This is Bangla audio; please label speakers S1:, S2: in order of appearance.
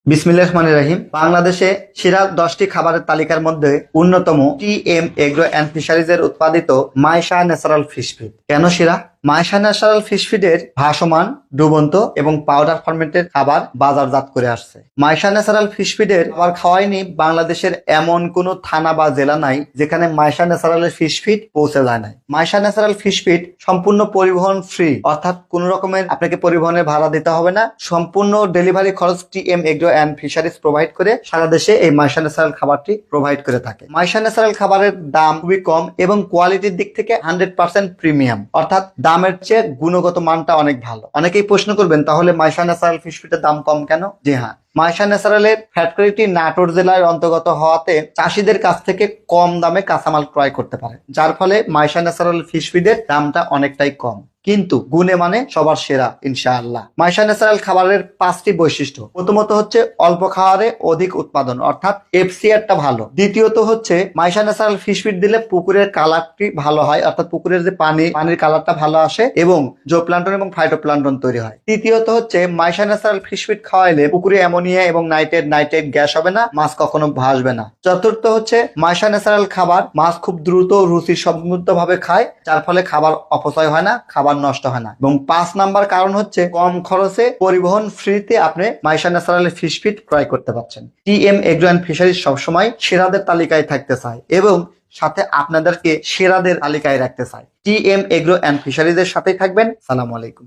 S1: বিসমিল্লাহির রহমানির রহিম। বাংলাদেশে সেরা 10টি খাবারের তালিকার মধ্যে অন্যতম টিএম এগ্রো অ্যান্ড ফিশারিজের উৎপাদিত মাইশা ন্যাচারাল ফিশ ফিড। কেন সেরা? মাইশা ন্যাচারাল ফিশ ফিডের ভাসমান, ডুবন্ত এবং পাউডার ফরমেটেড খাবার বাজারজাত করে আসছে। মাইশা ন্যাচারাল ফিশ ফিডের খাবার খাওয়ায়নি বাংলাদেশের এমন কোনো থানা বা জেলা নাই যেখানে মাইশা ন্যাচারালের ফিশ ফিড পৌঁছে যায় নাই। মাইশা ন্যাচারাল ফিশ ফিড সম্পূর্ণ পরিবহন ফ্রি, অর্থাৎ কোন রকমের আপনাকে পরিবহনের ভাড়া দিতে হবে না। সম্পূর্ণ ডেলিভারি খরচ TM agro and fisheries provide করে সারা দেশে এই মাইশা ন্যাচারাল খাবারটি প্রোভাইড করে থাকে। মাইশা ন্যাচারাল খাবারের দাম খুবই কম এবং কোয়ালিটির দিক থেকে 100% প্রিমিয়াম, অর্থাৎ দামের চেয়ে গুণগত মানটা অনেক ভালো। অনেকেই প্রশ্ন করবেন, তাহলে মাইশা ন্যাচারাল ফিশ ফিডের দাম কম কেন? জি হ্যাঁ, মাইশা ন্যাচারালের ফ্যাক্টরিটি নাটোর জেলার অন্তর্গত হওয়াতে চাষিদের কাছ থেকে কম দামে কাঁচামাল ক্রয় করতে পারে, যার ফলে মাইশা ন্যাচারাল ফিশ ফিডের দামটা অনেকটাই কম, কিন্তু গুণে মানে সবার সেরা ইনশাআল্লাহ। মাইশা ন্যাচারাল খাবারের 5টি বৈশিষ্ট্য। প্রথমত হচ্ছে অল্প খাবারে অধিক উৎপাদন, অর্থাৎ এফসিআরটা ভালো। দ্বিতীয়ত হচ্ছে মাইশা ন্যাচারাল ফিশ ফিড দিলে পুকুরের কালারটি ভালো হয়, অর্থাৎ পুকুরের যে পানির কালারটা ভালো আসে এবং জোপ্লান্টন এবং ফাইটোপ্লান্টন তৈরি হয়। তৃতীয়ত হচ্ছে মাইশা ন্যাচারাল ফিশ ফিড খাওয়াইলে পুকুরে অ্যামোনিয়া এবং নাইট্রেট গ্যাস হবে না, মাছ কখনো ভাসবে না। চতুর্থ হচ্ছে মাইশা ন্যাচারাল খাবার মাছ খুব দ্রুত রুচি সমৃদ্ধ ভাবে খায়, যার ফলে খাবার অপচয় হয় না, খাবার নষ্ট হয় না। এবং 5 নাম্বার কারণ হচ্ছে কম খরচে পরিবহন ফ্রিতে আপনি মাইশা ন্যাচারাল ফিশ ফিড ক্রয় করতে পারছেন। টিএম এগ্রো অ্যান্ড ফিশারিজ সবসময় সেরাদের তালিকায় থাকতে চায় এবং সাথে আপনাদেরকে সেরাদের তালিকায় রাখতে চায়। টিএম এগ্রো অ্যান্ড ফিশারিজের সাথেই থাকবেন। সালামু আলাইকুম।